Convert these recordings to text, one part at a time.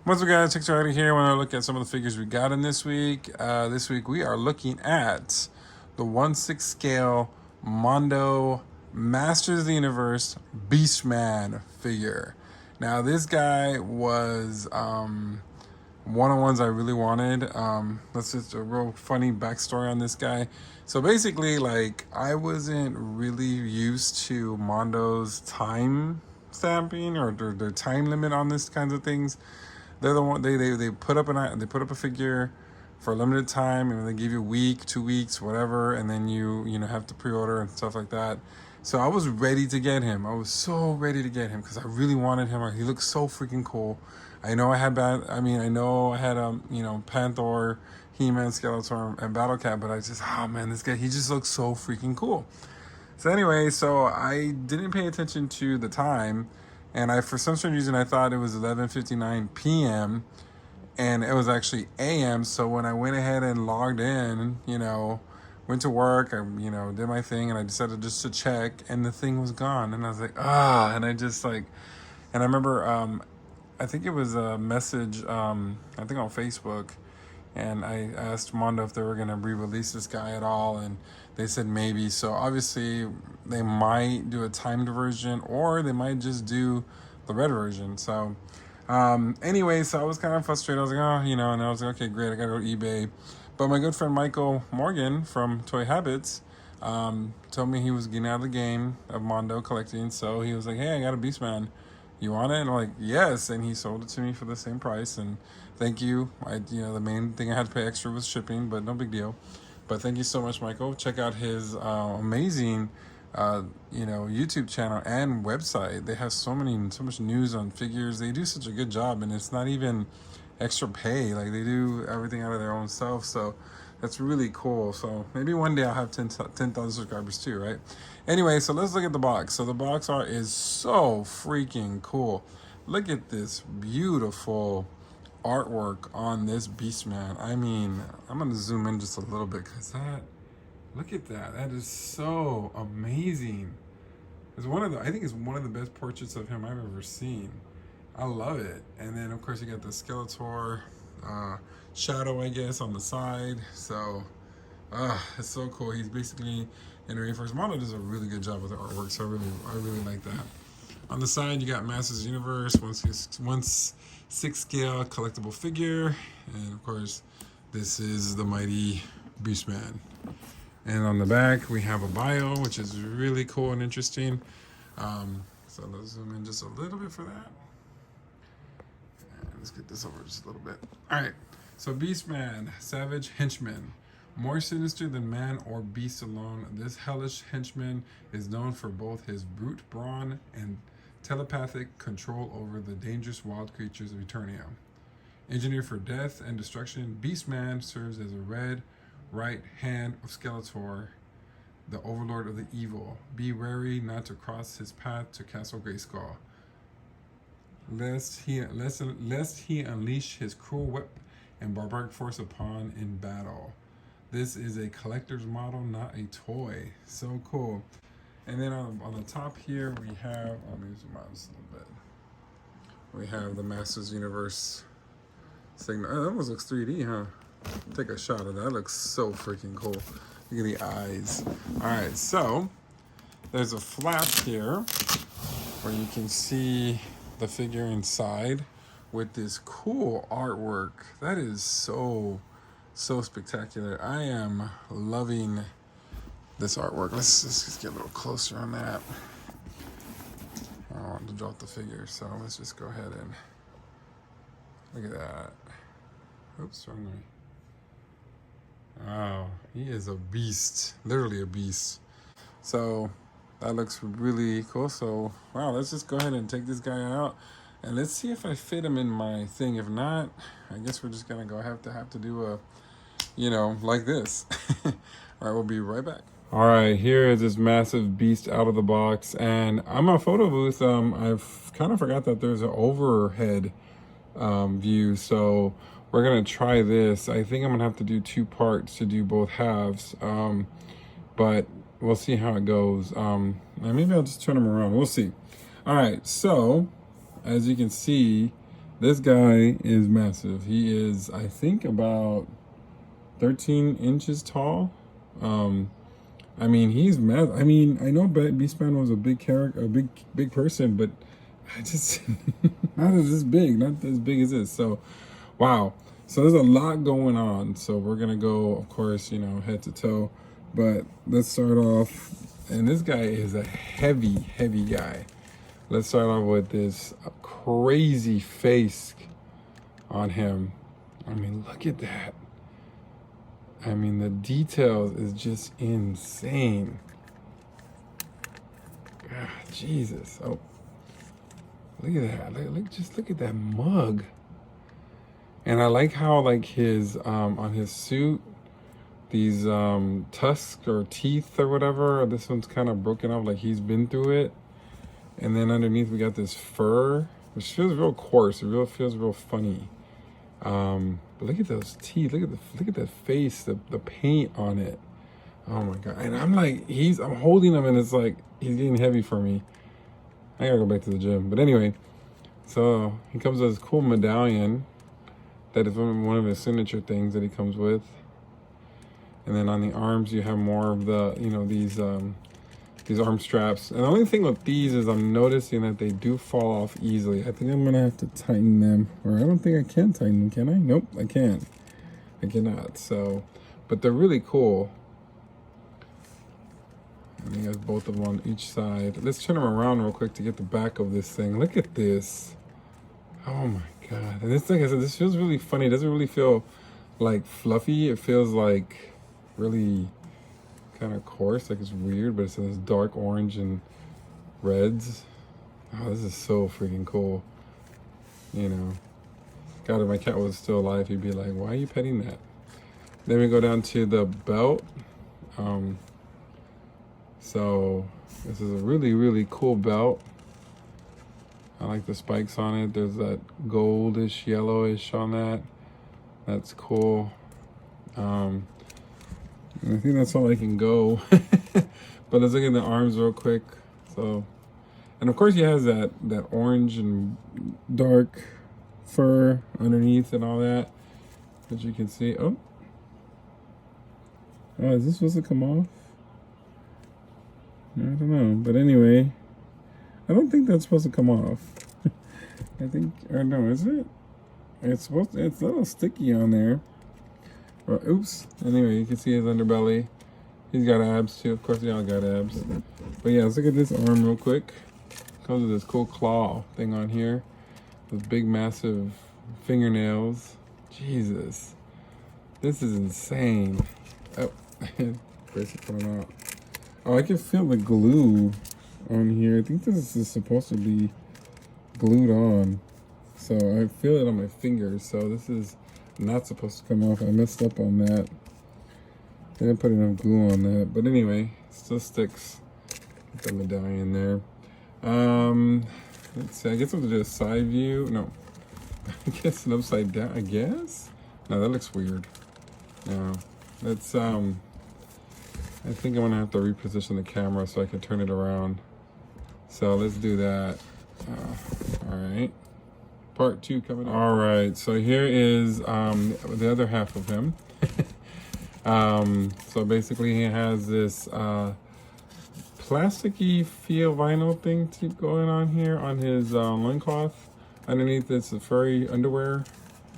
What's up, guys? TikTok here. I want to look at some of the figures we got in this week. This week we are looking at the 1/6 scale Mondo Masters of the Universe Beastman figure. Now, this guy was one of the ones I really wanted. That's just a real funny backstory on this guy. So basically, like, I wasn't really used to Mondo's time stamping or their time limit on this kinds of things. They're the one they put up a figure for a limited time, and they give you a week, 2 weeks, whatever, and then you have to pre-order and stuff like that. So I was ready to get him. I was so ready to get him because I really wanted him. He looks so freaking cool. I know I had Panther, He-Man, Skeletor, and Battle Cat, but this guy, he just looks so freaking cool. So anyway, so I didn't pay attention to the time, and for some strange reason I thought it was 11:59 p.m. and it was actually a.m. So when I went ahead and logged in, went to work, I did my thing, and I decided just to check, and the thing was gone, and I was like, and I remember I think it was a message I think on Facebook. And I asked Mondo if they were going to re-release this guy at all, and they said maybe. So obviously they might do a timed version, or they might just do the red version. So anyway, so I was kind of frustrated. I was like, and I was like, okay, great, I got to go to eBay. But my good friend Michael Morgan from Toy Habits told me he was getting out of the game of Mondo collecting. So he was like, hey, I got a Beastman. You want it? And I'm like, yes. And he sold it to me for the same price. And thank you. The main thing I had to pay extra was shipping, but no big deal. But thank you so much, Michael. Check out his amazing, YouTube channel and website. They have so much news on figures. They do such a good job, and it's not even extra pay. Like, they do everything out of their own self. So that's really cool. So maybe one day I'll have 10,000 subscribers too, right? Anyway, so let's look at the box. So the box art is so freaking cool. Look at this beautiful artwork on this Beastman. I mean, I'm going to zoom in just a little bit because look at that. That is so amazing. I think it's one of the best portraits of him I've ever seen. I love it. And then, of course, you got the Skeletor shadow, I guess, on the side. So it's so cool. He's basically in the rainforest. Mondo does a really good job with the artwork, so I really like that. On the side, you got Masters of the Universe, 1/6 scale collectible figure, and of course, this is the mighty Beastman. And on the back, we have a bio, which is really cool and interesting. So let's zoom in just a little bit for that. And let's get this over just a little bit. All right. So Beastman, savage henchman. More sinister than man or beast alone, this hellish henchman is known for both his brute brawn and telepathic control over the dangerous wild creatures of Eternia. Engineered for death and destruction, Beastman serves as a red right hand of Skeletor, the overlord of the evil. Be wary not to cross his path to Castle Grayskull, lest he unleash his cruel whip and barbaric force upon in battle. This is a collector's model, not a toy. So cool. And then on the top here, we have, let me zoom out just a little bit. We have the Masters Universe signal. Oh, that almost looks 3D, huh? Take a shot of that. That looks so freaking cool. Look at the eyes. All right, so there's a flap here where you can see the figure inside with this cool artwork. That is so spectacular. I am loving this artwork. Let's just get a little closer on that. I don't want to drop the figure, so let's just go ahead and look at that. Oops, wrong way. Wow, he is a beast, literally a beast. So that looks really cool. So wow, let's just go ahead and take this guy out, and let's see if I fit him in my thing. If not, I guess we're just gonna have to do a, like this. All right, we'll be right back. All right, here is this massive beast out of the box, and I'm a photo booth. I've kind of forgot that there's an overhead view, so we're gonna try this. I think I'm gonna have to do 2 parts to do both halves, but we'll see how it goes. And maybe I'll just turn them around. We'll see. All right, so as you can see, This guy is massive. He is, I think, about 13 inches tall. I mean, he's mad. I mean, I know Beastman was a big character, a big person, but I just not as big, not as big as this. So, wow. So there's a lot going on. So we're gonna go, of course, you know, head to toe. But let's start off. And this guy is a heavy, heavy guy. Let's start off with this crazy face on him. I mean, look at that. I mean, the details is just insane. God, Jesus. Oh, look at that. Just look at that mug. And I like how, like, his on his suit, these tusks or teeth or whatever. This one's kind of broken up, like he's been through it. And then underneath we got this fur, which feels real coarse. It feels real funny. But look at those teeth. Look at the face, the paint on it. Oh my god! And I'm like, I'm holding him, and it's like he's getting heavy for me. I gotta go back to the gym. But anyway, so he comes with this cool medallion. That is one of his signature things that he comes with. And then on the arms, you have more of the, you know, these arm straps. And the only thing with these is I'm noticing that they do fall off easily. I think I'm gonna have to tighten them, or I don't think I can tighten them, can I? Nope, I can't. I cannot. So, but they're really cool. And he has both of them on each side. Let's turn them around real quick to get the back of this thing. Look at this. Oh my god. And this, like I said, this feels really funny. It doesn't really feel like fluffy. It feels like really kind of coarse, like it's weird, but it's in this dark orange and reds. Oh, this is so freaking cool. You know, God, if my cat was still alive, he'd be like, why are you petting that? Then we go down to the belt. So this is a really, really cool belt. I like the spikes on it. There's that goldish, yellowish on that. That's cool. I think that's all I can go. But let's look at the arms real quick. So, and of course he has that orange and dark fur underneath and all that, as you can see. Oh, is this supposed to come off? I don't know. But anyway, I don't think that's supposed to come off. I think, or no, is it? It's a little sticky on there. Or, oops. Anyway, you can see his underbelly. He's got abs too. Of course, they all got abs. But yeah, let's look at this arm real quick. Comes with this cool claw thing on here. With big, massive fingernails. Jesus. This is insane. Oh, bracelet coming out. Oh, I can feel the glue on here. I think this is supposed to be glued on. So I feel it on my fingers. So this is not supposed to come off. I messed up on that. I didn't put enough glue on that. But anyway, it still sticks. Put the medallion there. Let's see. I guess I'm gonna do a side view. No. I guess an upside down. I guess? No, that looks weird. No. Let's I think I'm gonna have to reposition the camera so I can turn it around. So let's do that. All right. Part 2 coming up. All right, so here is the other half of him. So basically he has this plasticky feel vinyl thing going on here on his loincloth. Underneath it's a furry underwear.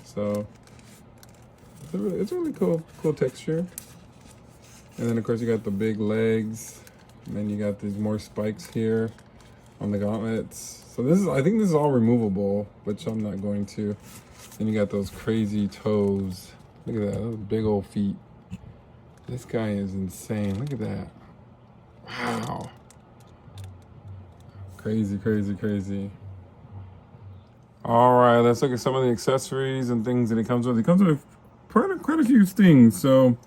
So it's a really cool texture. And then of course you got the big legs. And then you got these more spikes here on the gauntlets. So I think this is all removable, which I'm not going to. Then you got those crazy toes. Look at that, those big old feet. This guy is insane. Look at that. Wow. Crazy, crazy, crazy. All right, let's look at some of the accessories and things that it comes with. It comes with quite a few things. So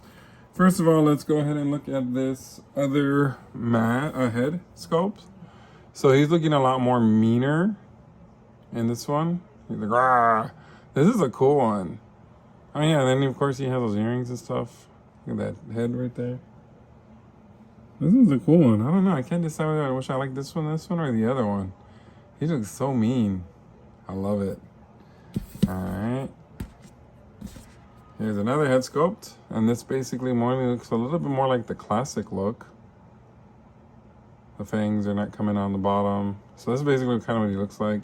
first of all, let's go ahead and look at this other head sculpt. So he's looking a lot more meaner in this one. He's like, ah, this is a cool one. Oh yeah, and then of course he has those earrings and stuff. Look at that head right there. This is a cool one. I don't know. I can't decide whether I wish I like this one, or the other one. He looks so mean. I love it. Alright. Here's another head sculpt. And this basically looks a little bit more like the classic look. The fangs are not coming on the bottom. So that's basically kind of what he looks like.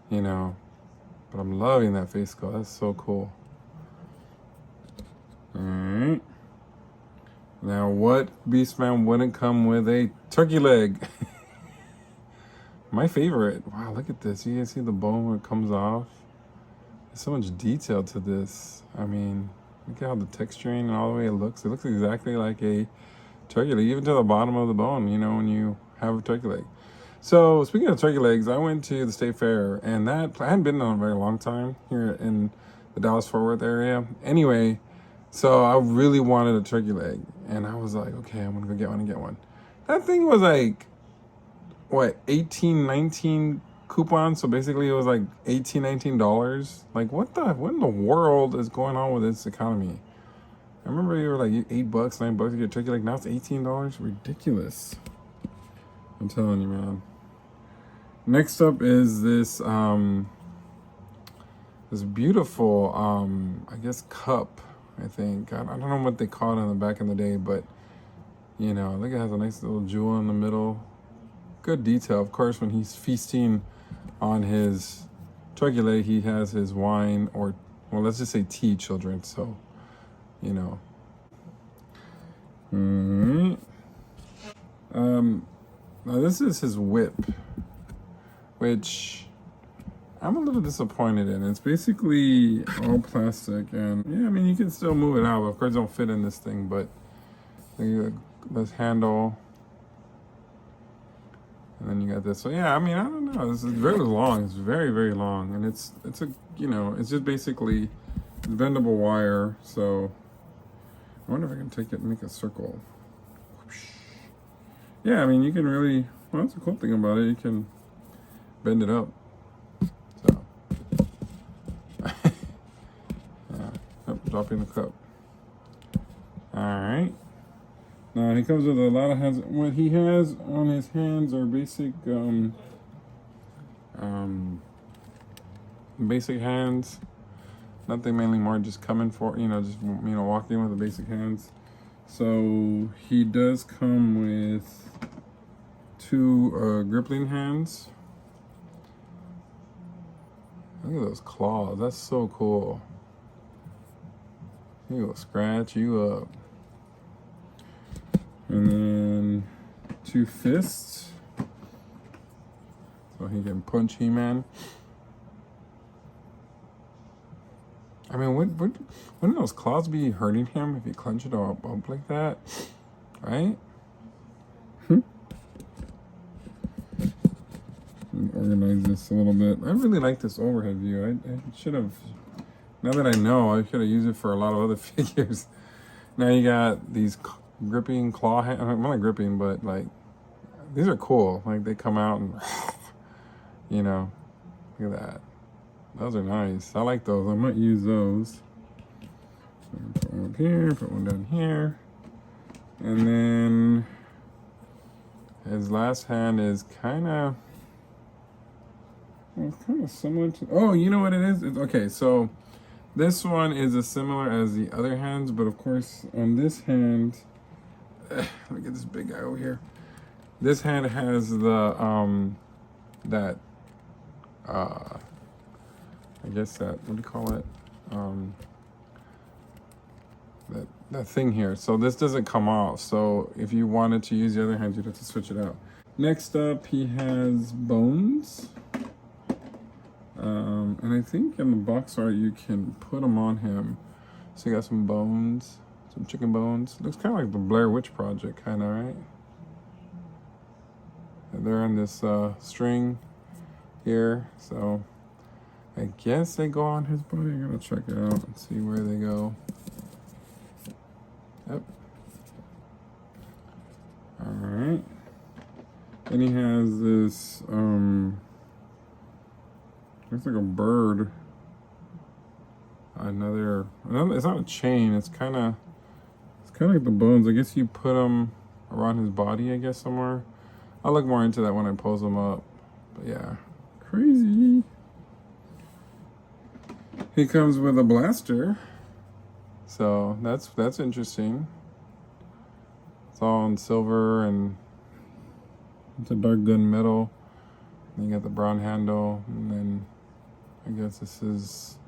You know. But I'm loving that face sculpt. That's so cool. Alright. Now, what Beastman wouldn't come with a turkey leg? My favorite. Wow, look at this. You can see the bone where it comes off. There's so much detail to this. I mean, look at how the texturing and all the way it looks. It looks exactly like a turkey leg, even to the bottom of the bone, you know, when you have a turkey leg. So, speaking of turkey legs, I went to the State Fair, and I hadn't been there in a very long time here in the Dallas-Fort Worth area. Anyway, so I really wanted a turkey leg, and I was like, okay, I'm gonna go get one and get one. That thing was like, what, 18, 19 coupons? So basically it was like $18, $19. Like, what in the world is going on with this economy? I remember you were like $8, $9 to get a turkey leg. Now it's $18. Ridiculous. I'm telling you, man. Next up is this this beautiful I guess cup. I think I don't know what they called it in the back in the day, but you know, look, it has a nice little jewel in the middle. Good detail, of course. When he's feasting on his turkey leg, he has his wine, or well, let's just say tea, children. So, you know. Now this is his whip, which I'm a little disappointed in. It's basically all plastic, and yeah, I mean, you can still move it out, but of course it don't fit in this thing, but this handle, and then you got this. So yeah, I mean, I don't know. This is very long. It's very, very long, and it's a, you know, it's just basically bendable wire. So I wonder if I can take it and make a circle. Yeah, I mean, you can really, well, that's the cool thing about it. You can bend it up. So, yeah, dropping the cup. All right. Now, he comes with a lot of hands. What he has on his hands are basic, basic hands. Nothing mainly more, just coming for, you know, just, you know, walking with the basic hands. So he does come with 2 gripping hands. Look at those claws. That's so cool. He will scratch you up. And then 2 fists. So he can punch He-Man. I mean, wouldn't those claws be hurting him if he clenched it up like that? Right? Organize this a little bit. I really like this overhead view. I should have, now that I know, I should have used it for a lot of other figures. Now you got these gripping claw hands. I'm not gripping, but like, these are cool. Like, they come out and, you know, look at that. Those are nice. I like those. I might use those. Put one up here, put one down here. And then his last hand is kind of, well, it's kind of similar to, oh, you know what it is? Okay, so this one is as similar as the other hands, but of course on this hand, let me get this big guy over here. This hand has the, I guess that, what do you call it? That thing here. So this doesn't come off. So if you wanted to use the other hand, you'd have to switch it out. Next up, he has bones. And I think in the box art, you can put them on him. So you got some bones, some chicken bones. Looks kind of like the Blair Witch Project, kind of, right? And they're on this string here. So I guess they go on his body. I'm gonna check it out and see where they go. Yep. All right. Then he has this, looks like a bird. Another, it's not a chain. It's kind of like the bones. I guess you put them around his body, I guess, somewhere. I'll look more into that when I pose them up. But yeah, crazy. He comes with a blaster. So that's interesting. It's all in silver and it's a dark gunmetal. And you got the brown handle, and then I guess this is,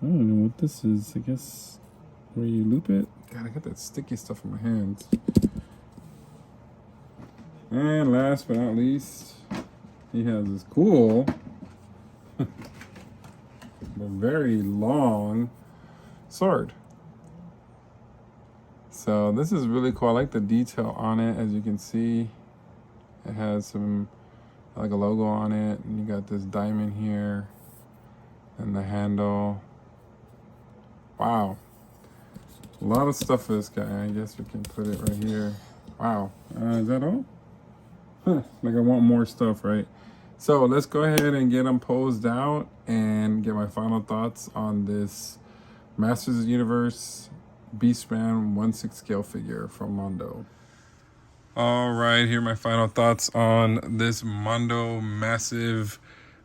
I don't know what this is. I guess where you loop it. God, I got that sticky stuff in my hands. And last but not least, he has this cool, but very long sword. So this is really cool. I like the detail on it. As you can see, it has some, like a logo on it, and you got this diamond here and the handle. Wow, a lot of stuff for this guy. I guess we can put it right here. Wow, is that all? Huh. Like I want more stuff, right? So let's go ahead and get them posed out and get my final thoughts on this Masters of the Universe Beastman 1/6 scale figure from Mondo. All right, here are my final thoughts on this Mondo massive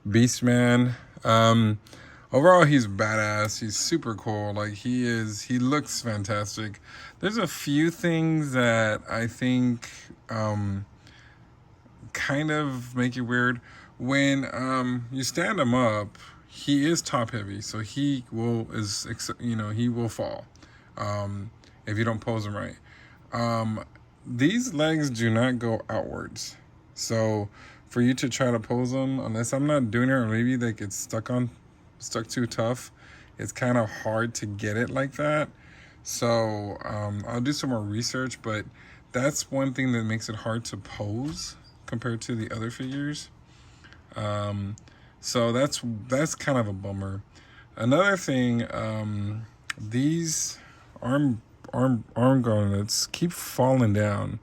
Beastman. Overall, he's badass. He's super cool. Like he looks fantastic. There's a few things that I think kind of make it weird. When you stand him up, he is top heavy, so he will fall if you don't pose him right. These legs do not go outwards, so for you to try to pose them, unless I'm not doing it, or maybe they get stuck too tough, it's kind of hard to get it like that. So I'll do some more research, but that's one thing that makes it hard to pose compared to the other figures. So that's kind of a bummer. Another thing, these arm gauntlets keep falling down.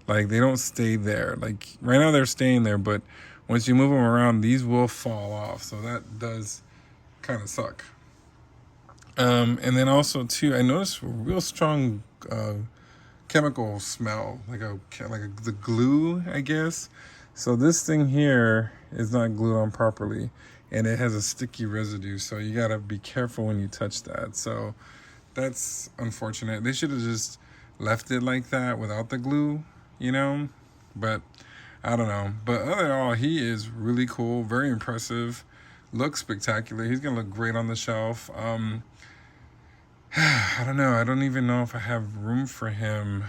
Like they don't stay there. Like right now they're staying there, but once you move them around, these will fall off. So that does kind of suck. And then also too, I noticed a real strong chemical smell, like the glue, I guess. So this thing here is not glued on properly, and it has a sticky residue. So you gotta be careful when you touch that. So that's unfortunate. They should have just left it like that without the glue, But I don't know. But other than all, he is really cool, very impressive, looks spectacular. He's gonna look great on the shelf. I don't know. I don't even know if I have room for him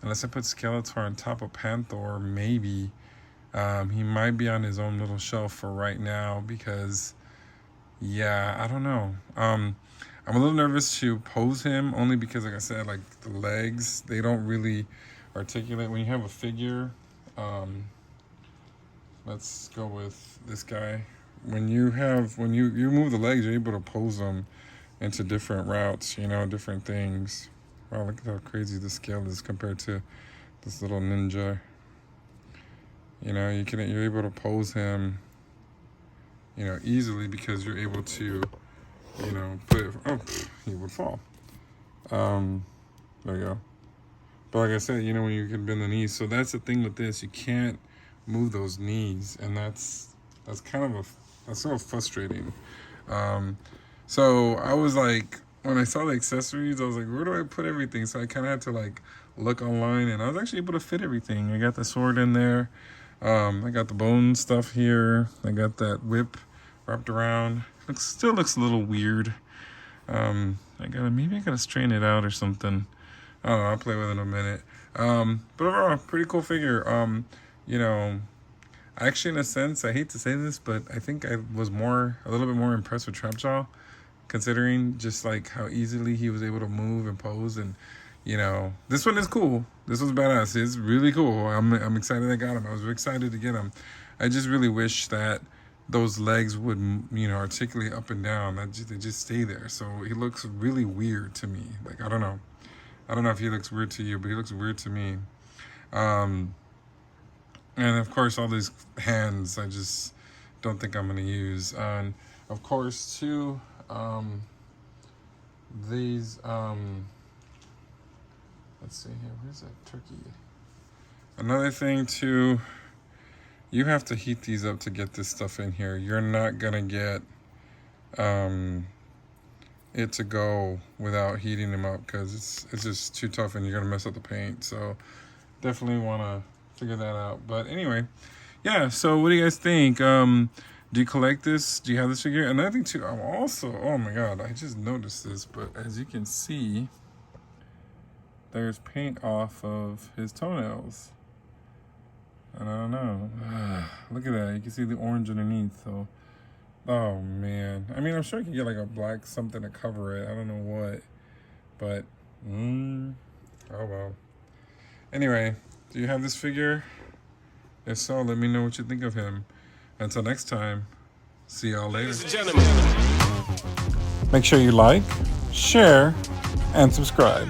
unless I put Skeletor on top of Panther. Maybe he might be on his own little shelf for right now because, yeah, I don't know. I'm a little nervous to pose him only because, like I said, like the legs, they don't really articulate when you have a figure. Let's go with this guy. When you move the legs, you're able to pose them into different routes, different things. Wow, look at how crazy the scale is compared to this little ninja. You're able to pose him, easily because you're able to, put it. Oh, he would fall. There you go. But like I said, when you can bend the knees, so that's the thing with this. You can't move those knees, and that's kind of that's so frustrating. So I was like, when I saw the accessories, I was like, where do I put everything? So I kind of had to like look online, and I was actually able to fit everything. I got the sword in there. I got the bone stuff here. I got that whip wrapped around. Still looks a little weird. Maybe I gotta straighten it out or something. I don't know. I'll play with it in a minute. But overall, pretty cool figure. Actually, in a sense, I hate to say this, but I think I was a little bit more impressed with Trapjaw, considering just like how easily he was able to move and pose. And this one is cool. This was badass. It's really cool. I'm excited I got him. I was excited to get him. I just really wish that those legs would articulate up and down. They just stay there. So he looks really weird to me. Like I don't know if he looks weird to you, but he looks weird to me. And of course, all these hands, I just don't think I'm gonna use. And of course, too, these. Let's see here. Where's that turkey? Another thing too, you have to heat these up to get this stuff in here. You're not gonna get it to go without heating him up, because it's just too tough and you're gonna mess up the paint. So definitely want to figure that out. But anyway, yeah, so what do you guys think? Do you collect this? Do you have this figure? Another thing too, I'm also, oh my god, I just noticed this, but as you can see, there's paint off of his toenails. And I don't know. Look at that. You can see the orange underneath. So, oh man. I mean, I'm sure I can get like a black something to cover it. I don't know what. But, oh well. Anyway, do you have this figure? If so, let me know what you think of him. Until next time, see y'all later. Ladies and gentlemen. Make sure you like, share, and subscribe.